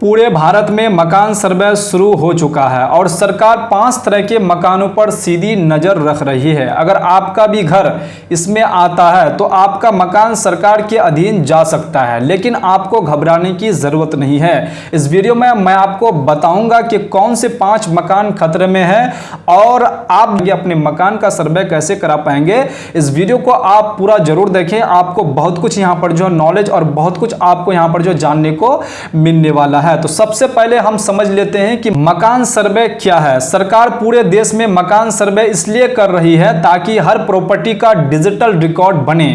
पूरे भारत में मकान सर्वे शुरू हो चुका है और सरकार 5 तरह के मकानों पर सीधी नज़र रख रही है। अगर आपका भी घर इसमें आता है तो आपका मकान सरकार के अधीन जा सकता है, लेकिन आपको घबराने की ज़रूरत नहीं है। इस वीडियो में मैं आपको बताऊंगा कि कौन से 5 मकान खतरे में हैं और आप अपने मकान का सर्वे कैसे करा पाएंगे। इस वीडियो को आप पूरा जरूर देखें, आपको बहुत कुछ यहाँ पर जो नॉलेज और बहुत कुछ आपको यहाँ पर जो जानने को मिलने वाला है। तो सबसे पहले हम समझ लेते हैं कि मकान सर्वे क्या है। सरकार पूरे देश में मकान सर्वे इसलिए कर रही है ताकि हर प्रॉपर्टी का डिजिटल रिकॉर्ड बने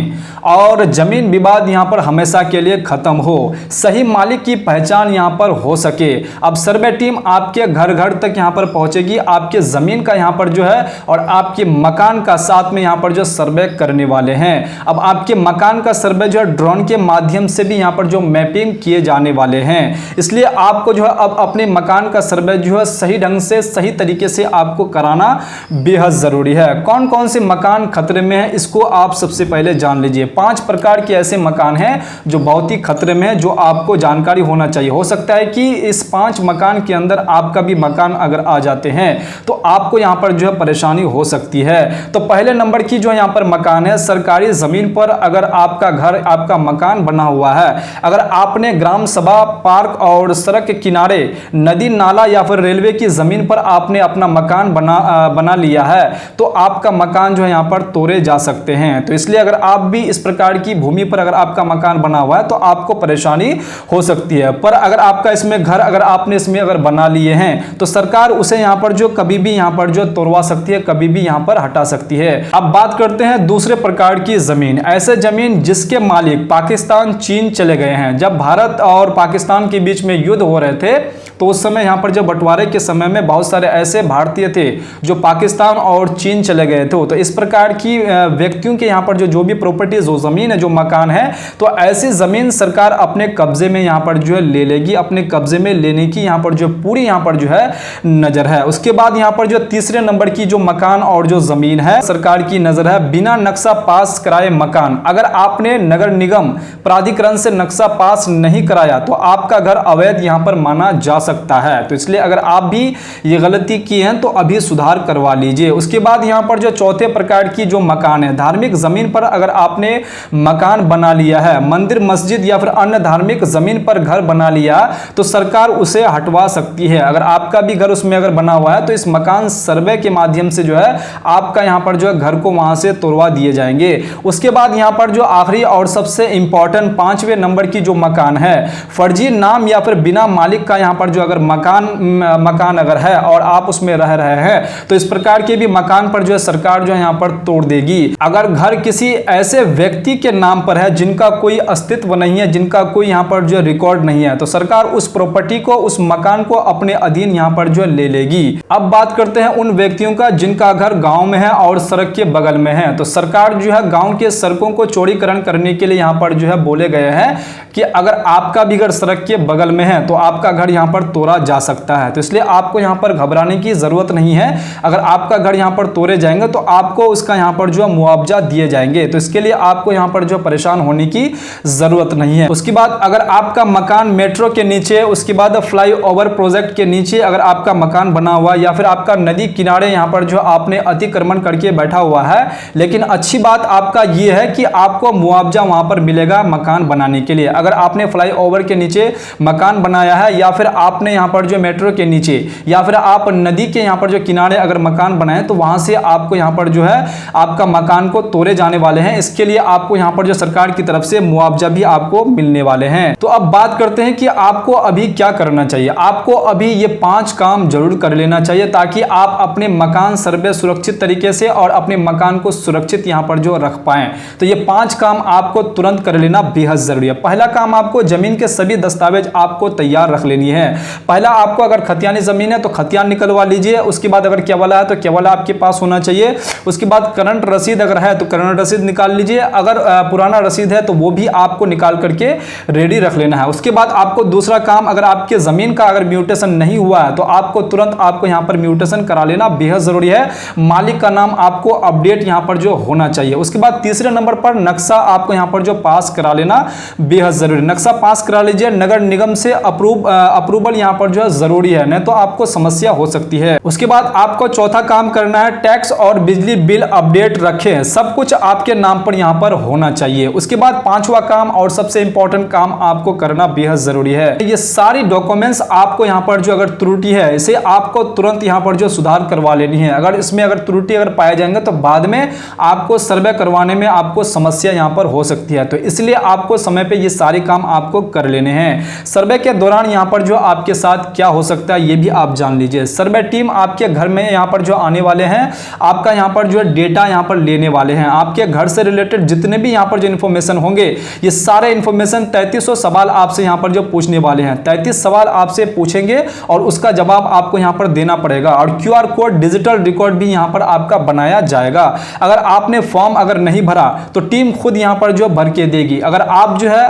और जमीन विवाद यहां पर हमेशा के लिए खत्म हो, सही मालिक की पहचान यहां पर हो सके। अब सर्वे टीम आपके घर घर तक यहां पर पहुंचेगी, आपके जमीन का यहां पर जो है और आपके मकान का साथ में यहां पर जो सर्वे करने वाले हैं। अब आपके मकान का सर्वे जो है ड्रोन के माध्यम से भी यहां पर जो मैपिंग किए जाने वाले हैं, इसलिए आपको जो है अब अपने मकान का सर्वे जो है सही ढंग से सही तरीके से आपको कराना बेहद जरूरी है। कौन कौन से मकान खतरे में है इसको आप सबसे पहले जान लीजिए। 5 प्रकार के ऐसे मकान हैं जो बहुत ही खतरे में है, जो आपको जानकारी होना चाहिए। हो सकता है कि इस 5 मकान के अंदर आपका भी मकान अगर आ जाते हैं तो आपको यहां पर जो है परेशानी हो सकती है। तो पहले नंबर की जो यहां पर मकान है, सरकारी जमीन पर अगर आपका घर आपका मकान बना हुआ है, अगर आपने ग्राम सभा, पार्क और सड़क के किनारे, नदी नाला या फिर रेलवे की जमीन पर आपने अपना मकान बना लिया है तो आपका मकान जो है यहां पर तोड़े जा सकते हैं। तो इसलिए अगर आप भी इस प्रकार की भूमि पर अगर आपका मकान बना हुआ है तो आपको परेशानी हो सकती है। पर अगर आपका इसमें घर अगर आपने इसमें अगर बना लिए हैं तो सरकार उसे यहां पर जो कभी भी यहां पर जो तोड़वा सकती है, कभी भी यहां पर हटा सकती है। अब बात करते हैं दूसरे प्रकार की जमीन। ऐसे जमीन जिसके मालिक पाकिस्तान, चीन चले गए हैं। जब भारत और पाकिस्तान के बीच में युद्ध हो रहे थे तो उस समय यहां पर जब बंटवारे के समय में बहुत सारे ऐसे भारतीय थे जो पाकिस्तान और चीन चले गए थे। तो इस प्रकार की व्यक्तियों के यहां पर जो भी प्रॉपर्टी, जो जमीन है, जो मकान है, तो ऐसी जमीन सरकार अपने कब्जे में यहां पर जो है ले लेगी। अपने कब्जे में लेने की यहां पर जो पूरी यहां पर जो है नजर है। उसके बाद यहां पर जो तीसरे नंबर की जो मकान और जो जमीन है सरकार की नजर है, बिना नक्शा पास कराए मकान। अगर आपने नगर निगम प्राधिकरण से नक्शा पास नहीं कराया तो आपका घर अवैध यहां पर माना जा सकता है। तो इसलिए अगर आप भी ये गलती की है तो अभी सुधार करवा लीजिए। उसके बाद यहां पर जो चौथे प्रकार की जो मकान है, धार्मिक जमीन पर अगर आपने मकान बना लिया है, मंदिर, मस्जिद या फिर अन्य धार्मिक जमीन पर घर बना लिया तो सरकार उसे हटवा सकती है। अगर आपका भी घर उसमें अगर बना हुआ है तो इस मकान सर्वे के माध्यम से जो है आपका यहां पर जो है घर को वहां से तोड़वा दिए जाएंगे। उसके बाद यहां पर जो आखिरी और सबसे इंपॉर्टेंट 5वें नंबर की जो मकान है, फर्जी नाम या फिर बिना मालिक का यहां पर जो अगर मकान अगर है और आप उसमें रह रहे हैं तो इस प्रकार के भी मकान पर जो है सरकार जो है यहां पर तोड़ देगी। अगर घर किसी ऐसे व्यक्ति के नाम पर है जिनका कोई अस्तित्व नहीं है, जिनका कोई यहां पर जो रिकॉर्ड नहीं है, तो सरकार उस प्रॉपर्टी को, उस मकान को अपने अधीन यहां पर जो है ले लेगी। अब बात करते हैं उन व्यक्तियों का जिनका घर गांव में है और सड़क के बगल में है। तो सरकार जो है गांव के सड़कों को चौड़ीकरण करने के लिए यहां पर जो है बोले गए हैं कि अगर आपका भी घर सड़क के बगल में है तो आपका घर यहां पर तोड़ा जा सकता है। तो इसलिए आपको यहां पर घबराने की जरूरत नहीं है। अगर आपका घर यहां पर तोड़े जाएंगे तो आपको उसका यहां पर जो मुआवजा दिए जाएंगे। तो इसके लिए आपको यहां पर जो परेशान होने की जरूरत नहीं है। उसके बाद अगर आपका मकान मेट्रो के नीचे, उसके बाद फ्लाईओवर प्रोजेक्ट के नीचे अगर आपका मकान बना हुआ या फिर आपका नदी किनारे यहां पर जो आपने अतिक्रमण करके बैठा हुआ है, लेकिन अच्छी बात आपका यह है कि आपको मुआवजा वहां पर मिलेगा मकान बनाने के लिए। अगर आपने फ्लाईओवर के नीचे मकान बनाया है या फिर आपने यहां पर जो मेट्रो के नीचे या फिर आप नदी के यहां पर जो किनारे अगर मकान बनाए तो वहां से आपको यहां पर जो है आपका मकान को तोड़े जाने वाले हैं। इसके लिए आपको यहां पर जो सरकार की तरफ से मुआवजा भी आपको मिलने वाले हैं। तो अब बात करते हैं कि आपको अभी क्या करना चाहिए। आपको अभी ये 5 काम जरूर कर लेना चाहिए ताकि आप अपने मकान सर्वे सुरक्षित तरीके से और अपने मकान को सुरक्षित यहां पर जो रख पाएं। तो ये 5 काम आपको तुरंत कर लेना बेहद जरूरी है। पहला काम, आपको जमीन के सभी दस्तावेज आपको तैयार रख लेनी है। पहला, आपको अगर खतियानी जमीन है तो खतियान निकलवा लीजिए। उसके बाद अगर केवला है तो केवला आपके पास होना चाहिए। उसके बाद करंट रसीद अगर है तो करंट रसीद निकाल लीजिए। अगर पुराना रसीद है तो वो भी आपको निकाल करके रेडी रख लेना है। उसके बाद आपको दूसरा काम, अगर आपके जमीन का अगर म्यूटेशन नहीं हुआ है तो आपको तुरंत आपको यहां पर म्यूटेशन करा लेना बेहद जरूरी है। मालिक का नाम आपको अपडेट यहां पर जो होना चाहिए। उसके बाद तीसरे नंबर पर नक्शा आपको यहां पर जो पास करा लेना बेहद जरूरी। नक्शा पास करा लीजिए नगर निगम से अप्रूवल यहाँ पर जो है जरूरी है, नहीं तो आपको समस्या हो सकती है। उसके बाद आपको चौथा काम करना है, टैक्स और बिजली बिल अपडेट रखें, सब कुछ आपके नाम पर यहाँ पर होना चाहिए। उसके बाद पांचवा काम और सबसे इंपॉर्टेंट काम आपको करना बेहद जरूरी है, ये सारी डॉक्यूमेंट्स आपको यहाँ पर जो अगर त्रुटि है इसे आपको तुरंत यहाँ पर जो सुधार करवा लेनी है। अगर इसमें अगर त्रुटि अगर पाए जाएंगे तो बाद में आपको सर्वे करवाने में आपको समस्या यहाँ पर हो सकती है, तो इसलिए आपको समय पे ये सारे काम आपको कर लेने हैं। सर्वे के दौरान यहाँ पर जो आपके साथ क्या हो सकता है ये भी आप जान लीजिए। सर्वे टीम आपके घर में यहाँ पर जो आने वाले हैं, आपका यहाँ पर जो डेटा यहाँ पर लेने वाले हैं, आपके घर से रिलेटेड जितने भी यहाँ पर जो इन्फॉर्मेशन होंगे ये सारे इन्फॉर्मेशन 3300 सवाल आपसे यहाँ पर जो पूछने वाले हैं, 33 सवाल आपसे पूछेंगे और उसका जवाब आपको यहाँ पर देना पड़ेगा। और क्यूआर कोड डिजिटल रिकॉर्ड भी यहाँ पर आपका बनाया जाएगा। अगर आपने फॉर्म अगर नहीं भरा तो टीम खुद यहाँ पर जो भर के देगी। अगर आप जो है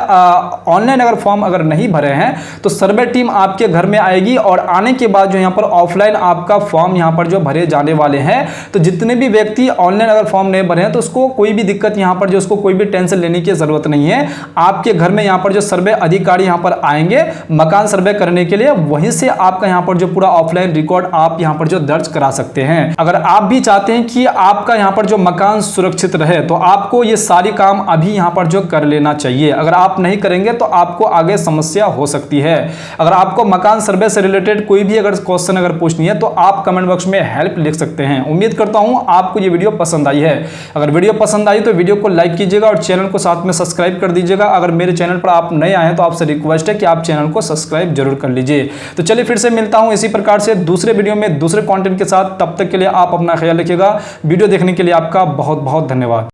ऑनलाइन अगर फॉर्म अगर नहीं भरे हैं तो सर्वे टीम आपके घर में आएगी और आने के बाद जो यहाँ पर ऑफलाइन आपका फॉर्म यहाँ पर जो भरे जाने वाले हैं। तो जितने भी व्यक्ति ऑनलाइन अगर फॉर्म नहीं भरे हैं तो उसको कोई भी दिक्कत यहाँ पर जो उसको कोई भी टेंशन लेने की जरूरत नहीं है। आपके घर में यहाँ पर जो सर्वे अधिकारी यहाँ पर आएंगे मकान सर्वे करने के लिए, वहीं से आपका यहाँ पर जो पूरा ऑफलाइन रिकॉर्ड आप यहाँ पर जो दर्ज करा सकते हैं। अगर आप भी चाहते हैं कि आपका यहाँ पर जो मकान सुरक्षित रहे तो आपको ये सारी काम अभी यहाँ पर जो कर लेना चाहिए। अगर आप नहीं करेंगे तो आपको आगे समस्या हो सकती है। अगर आपको मकान सर्वे से रिलेटेड कोई भी अगर क्वेश्चन अगर पूछनी है तो आप कमेंट बॉक्स में हेल्प लिख सकते हैं। उम्मीद करता हूं आपको ये वीडियो पसंद आई है। अगर वीडियो पसंद आई तो वीडियो को लाइक कीजिएगा और चैनल को साथ में सब्सक्राइब कर दीजिएगा। अगर मेरे चैनल पर आप नए आए हैं तो आपसे रिक्वेस्ट है कि आप चैनल को सब्सक्राइब जरूर कर लीजिए। तो चलिए फिर से मिलता हूं इसी प्रकार से दूसरे वीडियो में दूसरे कंटेंट के साथ। तब तक के लिए आप अपना ख्याल रखिएगा। वीडियो देखने के लिए आपका बहुत बहुत धन्यवाद।